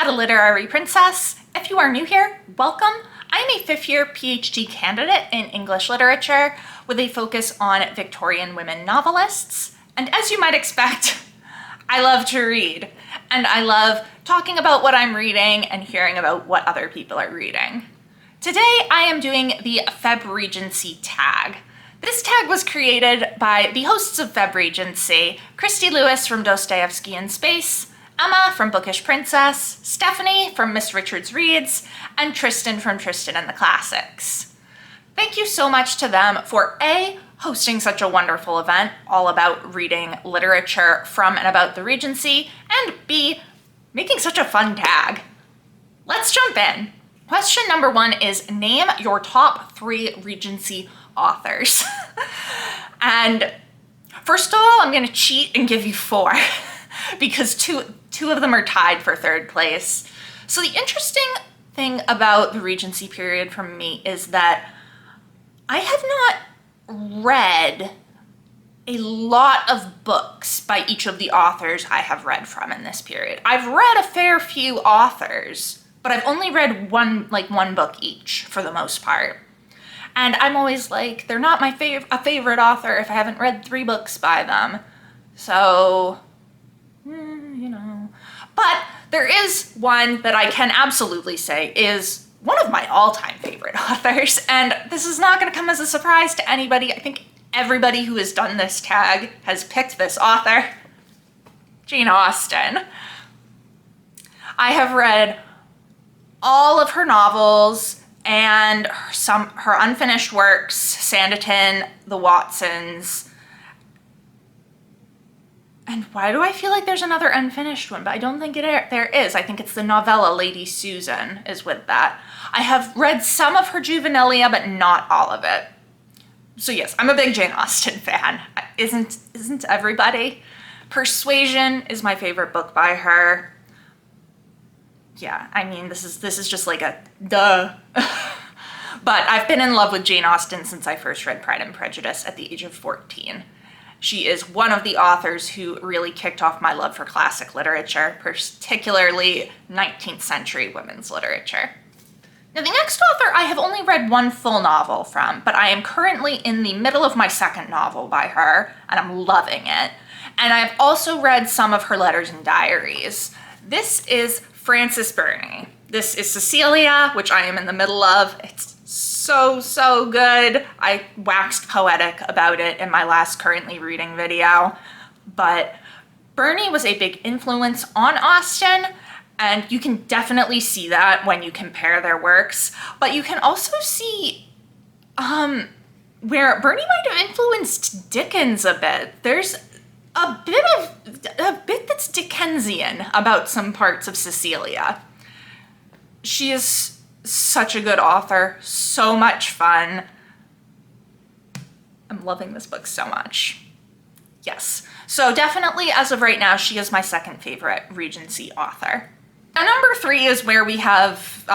at a literary princess. If you are new here, welcome. I'm a fifth-year PhD candidate in English literature with a focus on Victorian women novelists. And as you might expect, I love to read. And I love talking about what I'm reading and hearing about what other people are reading. Today, I am doing the Feb Regency tag. This tag was created by the hosts of Feb Regency, Christy Lewis from Dostoevsky in Space, Emma from Bookish Princess, Stephanie from Miss Richards Reads, and Tristan from Tristan and the Classics. Thank you so much to them for A, hosting such a wonderful event all about reading literature from and about the Regency, and B, making such a fun tag. Let's jump in. Question number 1 is name your top 3 Regency authors. And first of all, I'm gonna cheat and give you 4 because two of them are tied for 3rd place. So the interesting thing about the Regency period for me is that I have not read a lot of books by each of the authors I have read from in this period. I've read a fair few authors, but I've only read one book each for the most part. And I'm always like, they're not my favorite author if I haven't read 3 books by them. So, you know. But there is one that I can absolutely say is one of my all-time favorite authors. And this is not gonna come as a surprise to anybody. I think everybody who has done this tag has picked this author, Jane Austen. I have read all of her novels and her unfinished works, Sanditon, The Watsons. And why do I feel like there's another unfinished one? But I don't think there is. I think it's the novella Lady Susan is with that. I have read some of her juvenilia, but not all of it. So yes, I'm a big Jane Austen fan. Isn't everybody? Persuasion is my favorite book by her. Yeah, I mean, this is just like a duh. But I've been in love with Jane Austen since I first read Pride and Prejudice at the age of 14. She is one of the authors who really kicked off my love for classic literature, particularly 19th century women's literature. Now, the next author I have only read one full novel from, but I am currently in the middle of my 2nd novel by her, and I'm loving it. And I've also read some of her letters and diaries. This is Frances Burney. This is Cecilia, which I am in the middle of. It's so good. I waxed poetic about it in my last currently reading video, but Burney was a big influence on Austen, and you can definitely see that when you compare their works, but you can also see where Burney might have influenced Dickens a bit. There's a bit that's Dickensian about some parts of Cecilia. She is such a good author, so much fun. I'm loving this book so much. Yes, so definitely as of right now, she is my 2nd favorite Regency author. Now number 3 is where we have,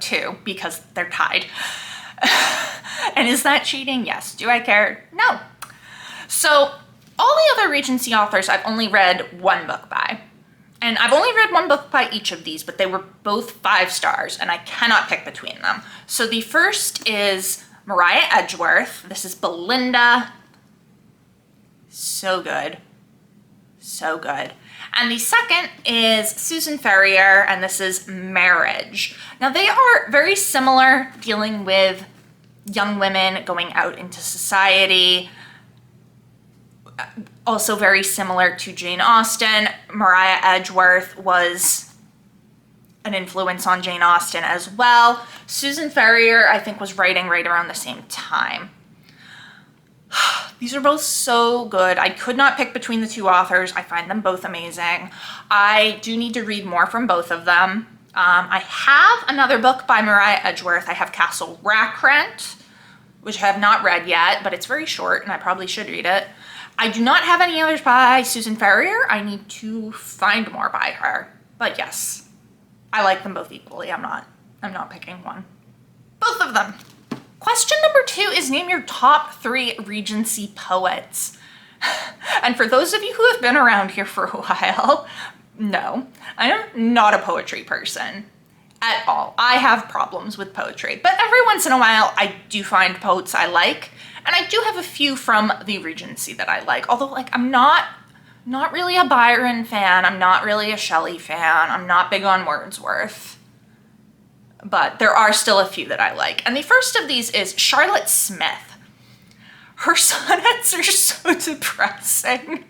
2 because they're tied. And is that cheating? Yes. Do I care? No. So all the other Regency authors I've only read 1 book by. And I've only read 1 book by each of these, but they were both 5 stars, and I cannot pick between them. So the first is Maria Edgeworth. This is Belinda. So good. So good. And the second is Susan Ferrier, and this is Marriage. Now they are very similar, dealing with young women going out into society. Also very similar to Jane Austen. Maria Edgeworth was an influence on Jane Austen as well. Susan Ferrier, I think, was writing right around the same time. These are both so good. I could not pick between the 2 authors. I find them both amazing. I do need to read more from both of them. I have another book by Maria Edgeworth. I have Castle Rackrent, which I have not read yet, but it's very short and I probably should read it. I do not have any others by Susan Ferrier. I need to find more by her. But yes, I like them both equally. I'm not picking one. Both of them. Question number 2 is name your top 3 Regency poets. And for those of you who have been around here for a while, No, I am not a poetry person at all. I have problems with poetry, but every once in a while I do find poets I like, and I do have a few from the Regency that I like, although like I'm not really a Byron fan, I'm not really a Shelley fan, I'm not big on Wordsworth, but there are still a few that I like. And the first of these is Charlotte Smith. Her sonnets are so depressing.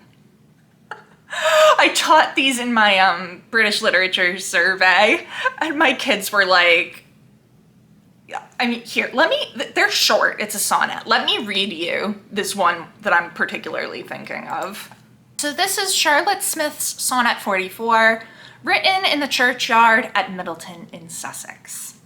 I taught these in my British literature survey, and my kids were like, I mean, here, they're short, it's a sonnet. Let me read you this one that I'm particularly thinking of. So this is Charlotte Smith's Sonnet 44, written in the churchyard at Middleton in Sussex.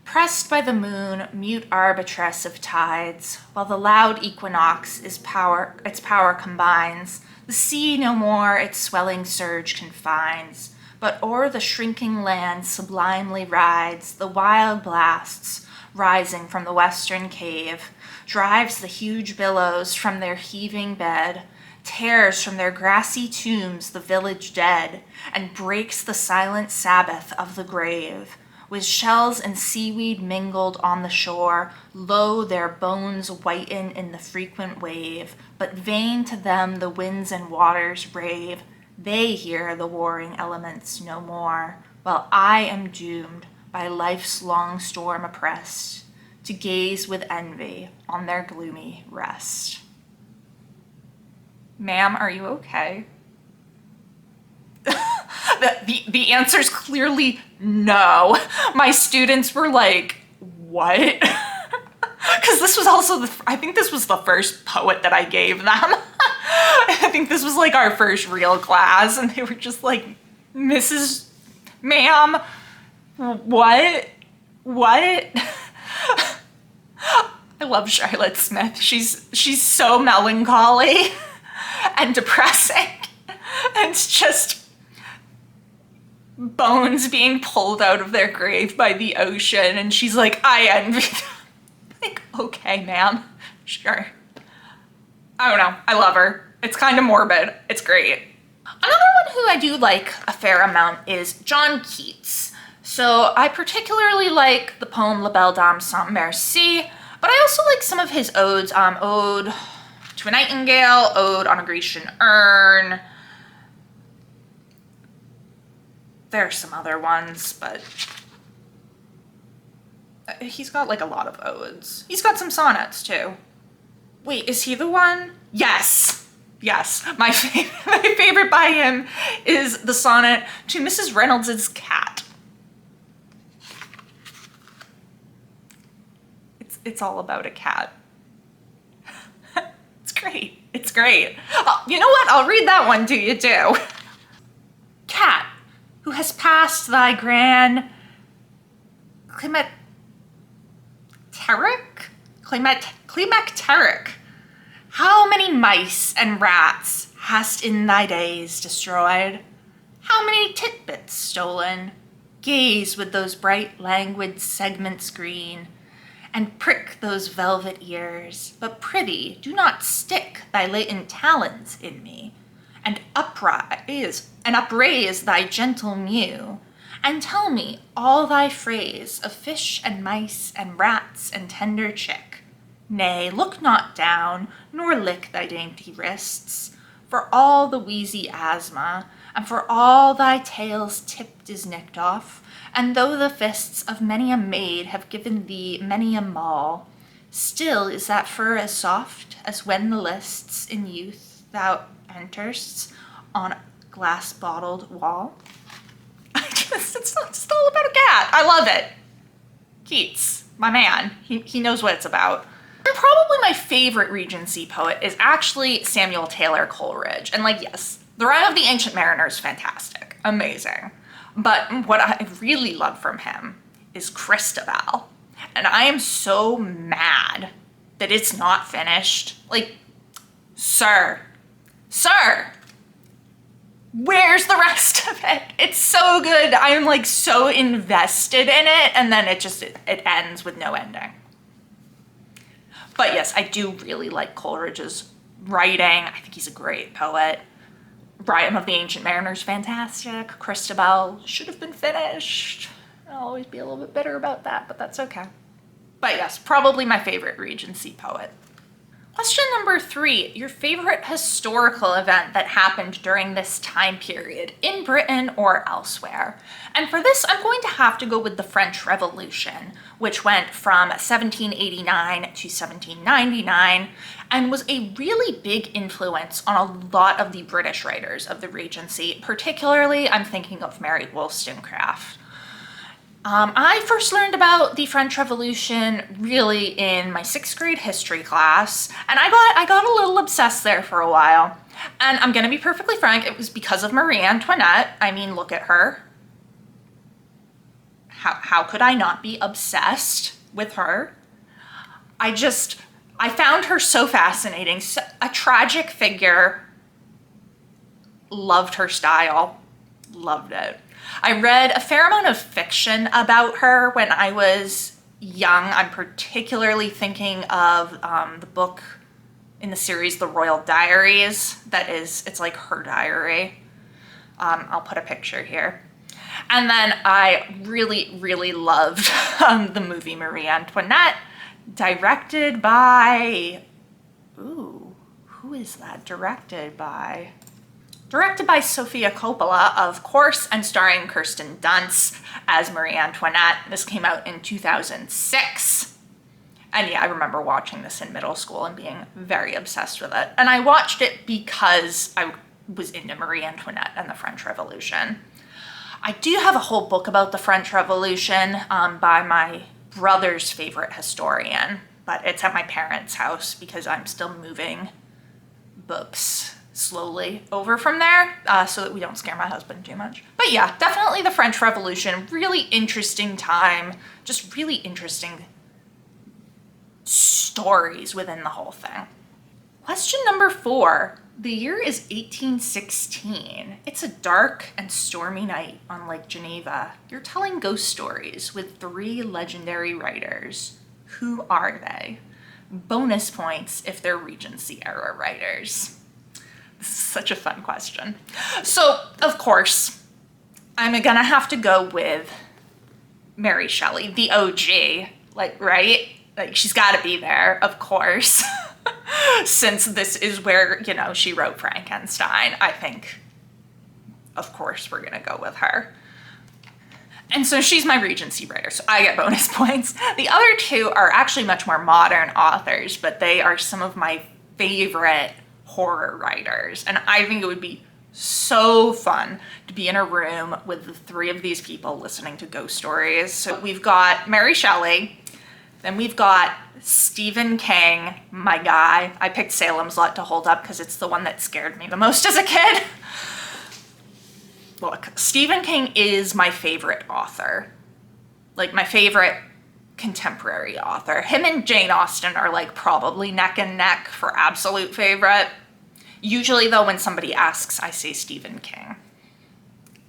Pressed by the moon, mute arbitress of tides, while the loud equinox its power combines, the sea no more its swelling surge confines, but o'er the shrinking land sublimely rides the wild blasts, rising from the western cave, drives the huge billows from their heaving bed, tears from their grassy tombs the village dead, and breaks the silent Sabbath of the grave. With shells and seaweed mingled on the shore, lo, their bones whiten in the frequent wave, but vain to them the winds and waters rave. They hear the warring elements no more, while I am doomed, by life's long storm oppressed, to gaze with envy on their gloomy rest. Ma'am, are you okay? The answer's clearly no. My students were like, what? Because this was also I think this was the first poet that I gave them. I think this was like our first real class, and they were just like, Ma'am, what? I love Charlotte Smith. She's so melancholy and depressing, and just bones being pulled out of their grave by the ocean, and she's like, I envy them. Like, okay, ma'am, sure. I don't know, I love her. It's kind of morbid, it's great. Another one who I do like a fair amount is John Keats. So I particularly like the poem La Belle Dame sans Merci, but I also like some of his odes, Ode to a Nightingale, Ode on a Grecian Urn. There are some other ones, but he's got like a lot of odes. He's got some sonnets too. Wait, is he the one? Yes, my favorite by him is the sonnet to Mrs. Reynolds's cat. It's all about a cat. It's great. Oh, you know what? I'll read that one to you too. Cat, who has passed thy grand climacteric, how many mice and rats hast in thy days destroyed? How many titbits stolen? Gaze with those bright languid segments green, and prick those velvet ears, but prithee do not stick thy latent talons in me, and upraise thy gentle mew, and tell me all thy phrase of fish and mice and rats and tender chick. Nay, look not down, nor lick thy dainty wrists, for all the wheezy asthma, and for all thy tail's tipped is nicked off, and though the fists of many a maid have given thee many a maul, still is that fur as soft as when the lists in youth thou enterst on a glass-bottled wall. It's all about a cat. I love it. Keats, my man, he knows what it's about. And probably my favorite Regency poet is actually Samuel Taylor Coleridge. And like, yes, The Rime of the Ancient Mariner is fantastic, amazing. But what I really love from him is Christabel. And I am so mad that it's not finished. Like, sir, where's the rest of it? It's so good. I'm like so invested in it, and then it ends with no ending. But yes, I do really like Coleridge's writing. I think he's a great poet. Brian of the Ancient Mariner's fantastic. Christabel should have been finished. I'll always be a little bit bitter about that, but that's okay. But yes, probably my favorite Regency poet. Question number 3, your favorite historical event that happened during this time period in Britain or elsewhere. And for this, I'm going to have to go with the French Revolution, which went from 1789 to 1799 and was a really big influence on a lot of the British writers of the Regency. Particularly, I'm thinking of Mary Wollstonecraft. I first learned about the French Revolution really in my 6th grade history class, and I got a little obsessed there for a while. And I'm gonna be perfectly frank, it was because of Marie Antoinette. I mean, look at her. How could I not be obsessed with her? I found her so fascinating, a tragic figure. Loved her style, loved it. I read a fair amount of fiction about her when I was young. I'm particularly thinking of the book in the series, The Royal Diaries. It's like her diary. I'll put a picture here. And then I really, really loved the movie Marie Antoinette, directed by, ooh, who is that? Directed by Sofia Coppola, of course, and starring Kirsten Dunst as Marie Antoinette. This came out in 2006. And yeah, I remember watching this in middle school and being very obsessed with it. And I watched it because I was into Marie Antoinette and the French Revolution. I do have a whole book about the French Revolution by my brother's favorite historian, but it's at my parents' house because I'm still moving books slowly over from there so that we don't scare my husband too much. But yeah, definitely the French Revolution, really interesting time, just really interesting stories within the whole thing. Question number 4, the year is 1816. It's a dark and stormy night on Lake Geneva. You're telling ghost stories with 3 legendary writers. Who are they? Bonus points if they're Regency era writers. This is such a fun question. So, of course, I'm gonna have to go with Mary Shelley, the OG, right? She's gotta be there, of course. Since this is where, she wrote Frankenstein, I think, of course, we're gonna go with her. And so she's my Regency writer, so I get bonus points. The other 2 are actually much more modern authors, but they are some of my favorite horror writers. And I think it would be so fun to be in a room with the 3 of these people listening to ghost stories. So we've got Mary Shelley, then we've got Stephen King, my guy. I picked Salem's Lot to hold up because it's the one that scared me the most as a kid. Look, Stephen King is my favorite author. My favorite contemporary author. Him and Jane Austen are probably neck and neck for absolute favorite. Usually though, when somebody asks, I say Stephen King.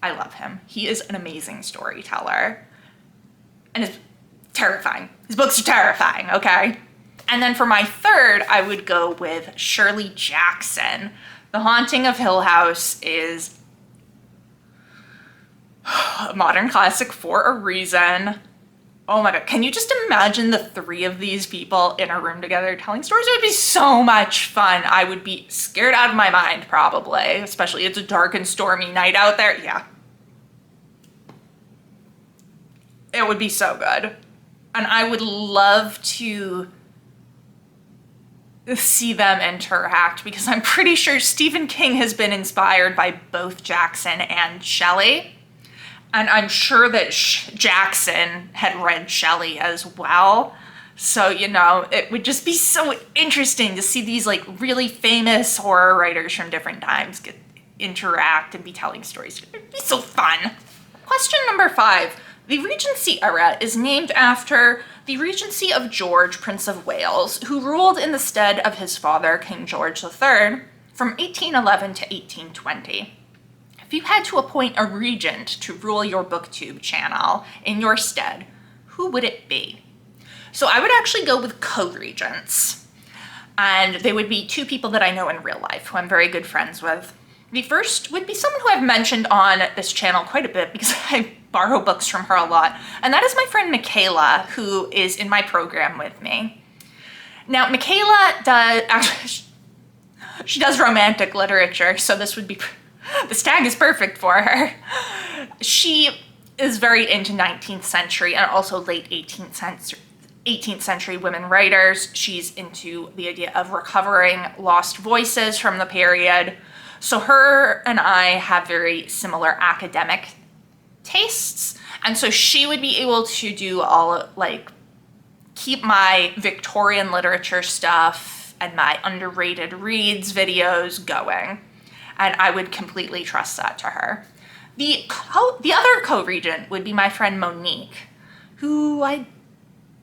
I love him. He is an amazing storyteller. And it's terrifying. His books are terrifying, okay? And then for my 3rd, I would go with Shirley Jackson. The Haunting of Hill House is a modern classic for a reason. Oh my God, can you just imagine the 3 of these people in a room together telling stories? It would be so much fun. I would be scared out of my mind probably, especially it's a dark and stormy night out there. Yeah. It would be so good. And I would love to see them interact because I'm pretty sure Stephen King has been inspired by both Jackson and Shelley. And I'm sure that Jackson had read Shelley as well. So, it would just be so interesting to see these really famous horror writers from different times interact and be telling stories. It'd be so fun. Question number 5. The Regency era is named after the Regency of George, Prince of Wales, who ruled in the stead of his father, King George III, from 1811 to 1820. If you had to appoint a regent to rule your booktube channel in your stead, who would it be? So I would actually go with co-regents. And they would be 2 people that I know in real life, who I'm very good friends with. The first would be someone who I've mentioned on this channel quite a bit because I borrow books from her a lot, and that is my friend Michaela, who is in my program with me. Now, Michaela does, actually, she does romantic literature, so this tag is perfect for her. She is very into 19th century and also late 18th century women writers. She's into the idea of recovering lost voices from the period. So her and I have very similar academic tastes. And so she would be able to do keep my Victorian literature stuff and my underrated reads videos going. And I would completely trust that to her. The other co-regent would be my friend Monique, who I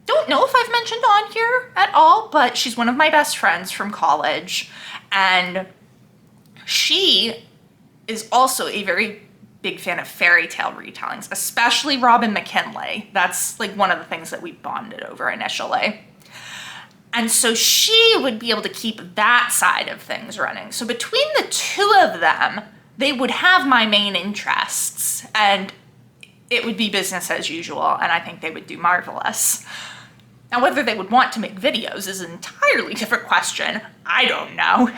don't know if I've mentioned on here at all, but she's one of my best friends from college. And she is also a very big fan of fairy tale retellings, especially Robin McKinley. That's like one of the things that we bonded over initially. And so she would be able to keep that side of things running. So between the two of them, they would have my main interests and it would be business as usual. And I think they would do marvelous. Now, whether they would want to make videos is an entirely different question. I don't know,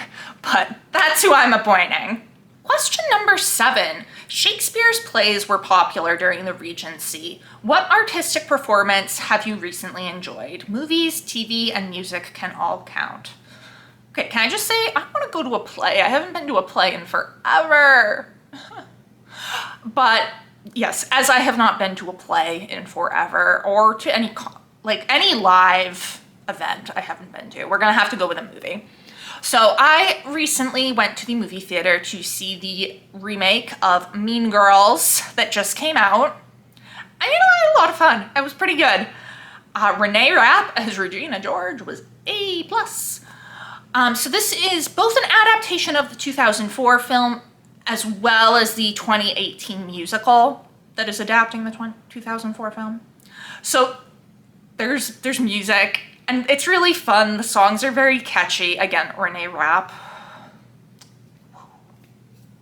but that's who I'm appointing. Question number 7. Shakespeare's plays were popular during the Regency. What artistic performance have you recently enjoyed? Movies, TV, and music can all count. Okay, can I just say, I want to go to a play. I haven't been to a play in forever. But yes, as I have not been to a play in forever or to any live event I haven't been to. We're gonna have to go with a movie. So I recently went to the movie theater to see the remake of Mean Girls that just came out. I had a lot of fun. It was pretty good. Renee Rapp as Regina George was A+. So this is both an adaptation of the 2004 film as well as the 2018 musical that is adapting the 2004 film. So there's music, and it's really fun. The songs are very catchy. Again, Renee Rapp.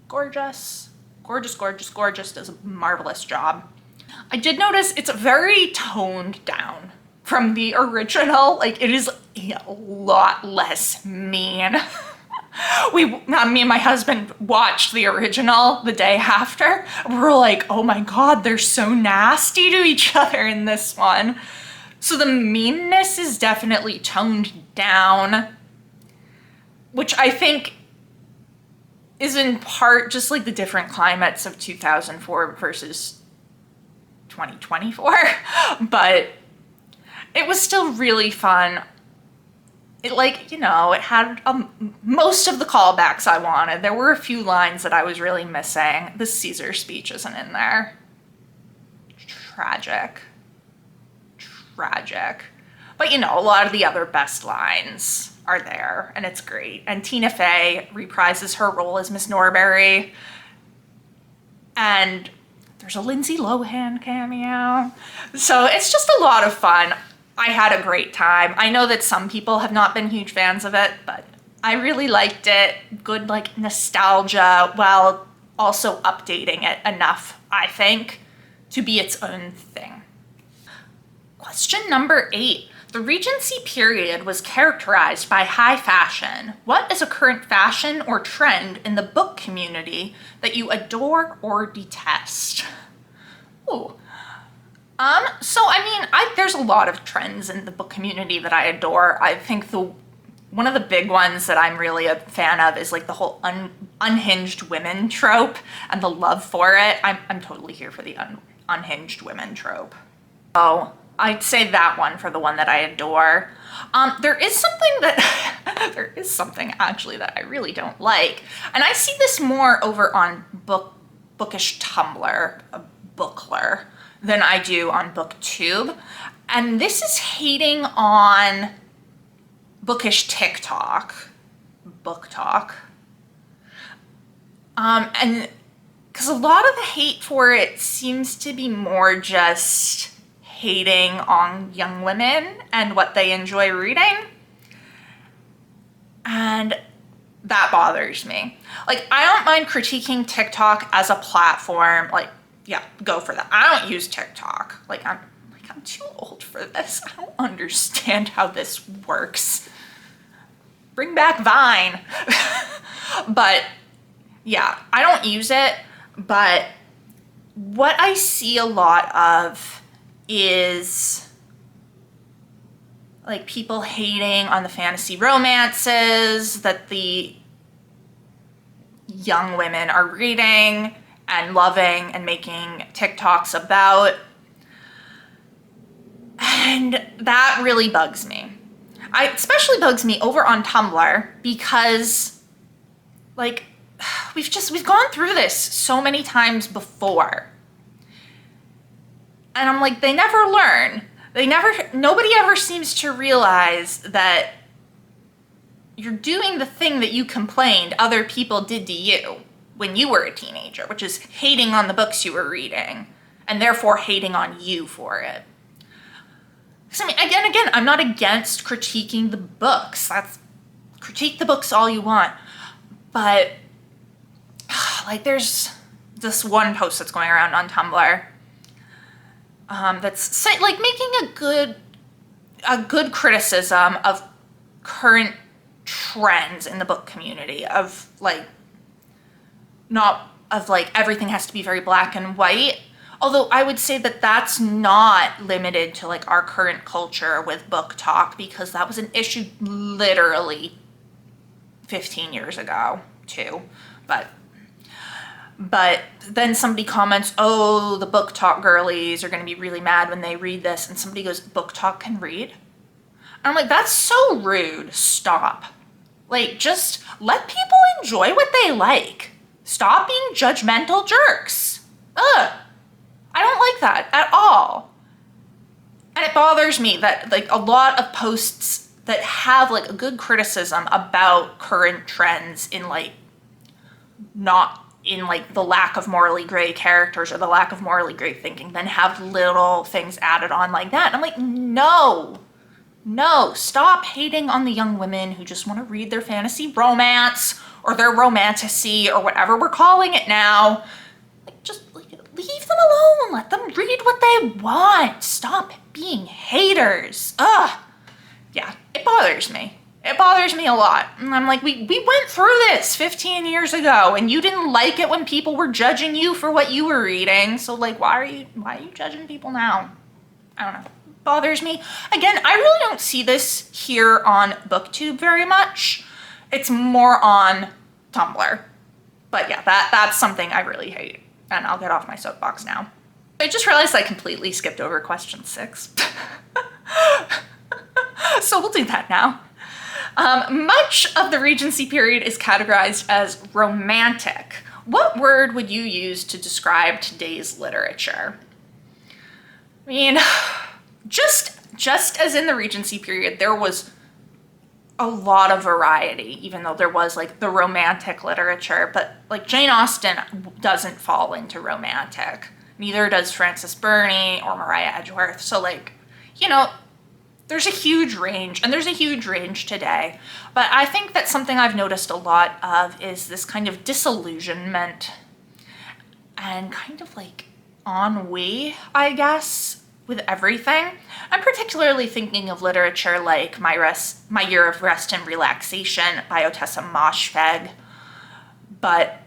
Gorgeous. Gorgeous, gorgeous, gorgeous. Does a marvelous job. I did notice it's very toned down from the original. Like, it is a lot less mean. Me and my husband watched the original the day after. We were like, oh my God, they're so nasty to each other in this one. So the meanness is definitely toned down, which I think is in part just like the different climates of 2004 versus 2024, but it was still really fun. It had most of the callbacks I wanted. There were a few lines that I was really missing. The Caesar speech isn't in there. Tragic. But a lot of the other best lines are there, and it's great. And Tina Fey reprises her role as Miss Norbury. And there's a Lindsay Lohan cameo. So it's just a lot of fun. I had a great time. I know that some people have not been huge fans of it, but I really liked it. Good, nostalgia, while also updating it enough, I think, to be its own thing. Question number 8. The Regency period was characterized by high fashion. What is a current fashion or trend in the book community that you adore or detest? Ooh. There's a lot of trends in the book community that I adore. I think one of the big ones that I'm really a fan of is the whole unhinged women trope and the love for it. I'm totally here for the unhinged women trope. Oh, I'd say that one for the one that I adore. There is something actually that I really don't like. And I see this more over on bookish Tumblr, Bookler, than I do on booktube. And this is hating on bookish TikTok, book talk. And because a lot of the hate for it seems to be more just hating on young women and what they enjoy reading. And that bothers me. Like, I don't mind critiquing TikTok as a platform. Like, yeah, go for that. I don't use TikTok. I'm too old for this. I don't understand how this works. Bring back Vine. But yeah, I don't use it. But what I see a lot of is like people hating on the fantasy romances that the young women are reading and loving and making TikToks about. And that really bugs me. It especially bugs me over on Tumblr because, like, we've gone through this so many times before. And I'm like, they never learn. Nobody ever seems to realize that you're doing the thing that you complained other people did to you when you were a teenager, which is hating on the books you were reading and therefore hating on you for it. Because I mean, again, I'm not against critiquing the books. Critique the books all you want. But like, there's this one post that's going around on Tumblr that's like making a good criticism of current trends in the book community of like everything has to be very black and white. Although I would say that that's not limited to like our current culture with book talk, because that was an issue literally 15 years ago too. But then somebody comments, oh, the book talk girlies are going to be really mad when they read this. And somebody goes, book talk can read? And I'm like, that's so rude. Stop. Like, just let people enjoy what they like. Stop being judgmental jerks. Ugh. I don't like that at all. And it bothers me that like a lot of posts that have like a good criticism about current trends in like not in like the lack of morally gray characters or the lack of morally gray thinking, then have little things added on like that. And I'm like, no, stop hating on the young women who just want to read their fantasy romance or their romantasy or whatever we're calling it now. Like, just like, leave them alone. Let them read what they want. Stop being haters. Ugh. Yeah, it bothers me. It bothers me a lot. And I'm like, we went through this 15 years ago and you didn't like it when people were judging you for what you were reading. So like, why are you judging people now? I don't know. It bothers me. Again, I really don't see this here on booktube very much. It's more on Tumblr. But yeah, that's something I really hate. And I'll get off my soapbox now. I just realized I completely skipped over question 6. So we'll do that now. Much of the Regency period is categorized as romantic. What word would you use to describe today's literature? I mean, just as in the Regency period, there was a lot of variety, even though there was like the romantic literature, but like Jane Austen doesn't fall into romantic. Neither does Frances Burney or Maria Edgeworth. So like, you know, there's a huge range, and there's a huge range today. But I think that something I've noticed a lot of is this kind of disillusionment and kind of like ennui, I guess, with everything. I'm particularly thinking of literature like My Year of Rest and Relaxation by Ottessa Moshfegh. But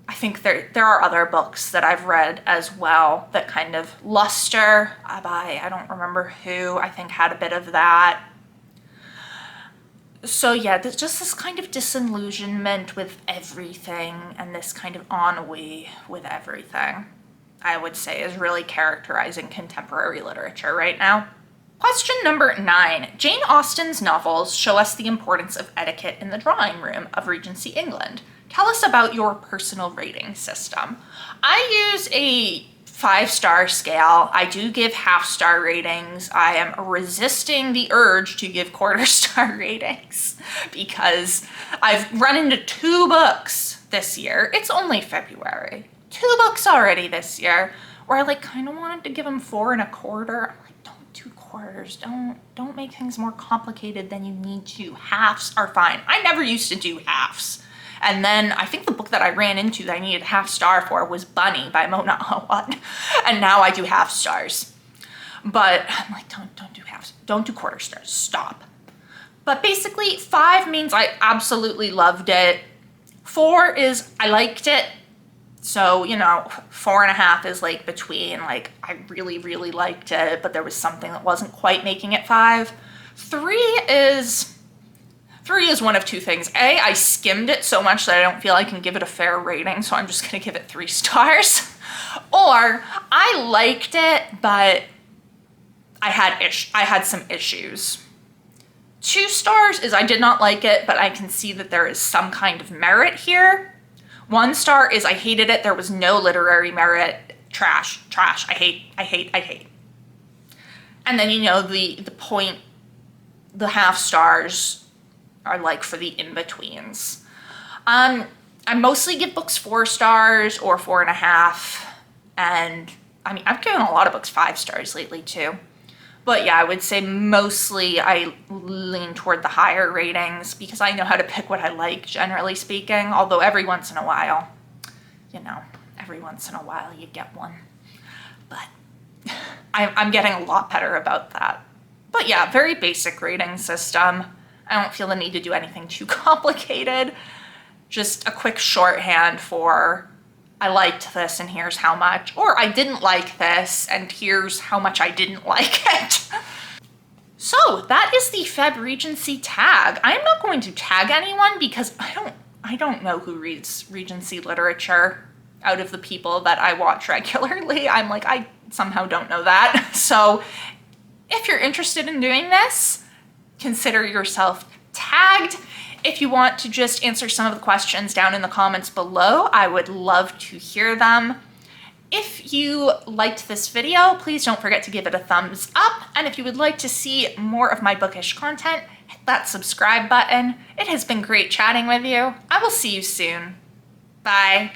I think there are other books that I've read as well that kind of Luster by, I don't remember who, I think had a bit of that. So yeah, there's just this kind of disillusionment with everything and this kind of ennui with everything, I would say, is really characterizing contemporary literature right now. Question number 9. Jane Austen's novels show us the importance of etiquette in the drawing room of Regency England. Tell us about your personal rating system. I use a 5-star scale. I do give half-star ratings. I am resisting the urge to give quarter-star ratings because I've run into 2 books this year. It's only February. 2 books already this year where I like kind of wanted to give them 4 1/4. I'm like, don't do quarter quarters. Don't make things more complicated than you need to. Halves are fine. I never used to do halves. And then I think the book that I ran into that I needed a half star for was Bunny by Mona Awad. And now I do half stars. But I'm like, don't do halves. Don't do quarter stars. Stop. But basically 5 means I absolutely loved it. 4 is I liked it. So, you know, 4.5 is like between, like, I really, really liked it, but there was something that wasn't quite making it 5. 3 is one of two things. A, I skimmed it so much that I don't feel I can give it a fair rating, so I'm just gonna give it 3 stars. Or I liked it, but I had some issues. 2 stars is I did not like it, but I can see that there is some kind of merit here. 1 star is I hated it. There was no literary merit. Trash. I hate. And then, you know, the point, the half stars are like for the in-betweens. I mostly give books 4 stars or 4.5. And I mean, I've given a lot of books 5 stars lately too. But yeah, I would say mostly I lean toward the higher ratings because I know how to pick what I like, generally speaking. Although every once in a while, you know, you get one. But I'm getting a lot better about that. But yeah, very basic rating system. I don't feel the need to do anything too complicated. Just a quick shorthand for I liked this and here's how much, or I didn't like this and here's how much I didn't like it. So that is the Feb Regency tag. I'm not going to tag anyone because I don't know who reads Regency literature out of the people that I watch regularly. I'm like, I somehow don't know that. So if you're interested in doing this, consider yourself tagged. If you want to just answer some of the questions down in the comments below, I would love to hear them. If you liked this video, please don't forget to give it a thumbs up. And if you would like to see more of my bookish content, hit that subscribe button. It has been great chatting with you. I will see you soon. Bye.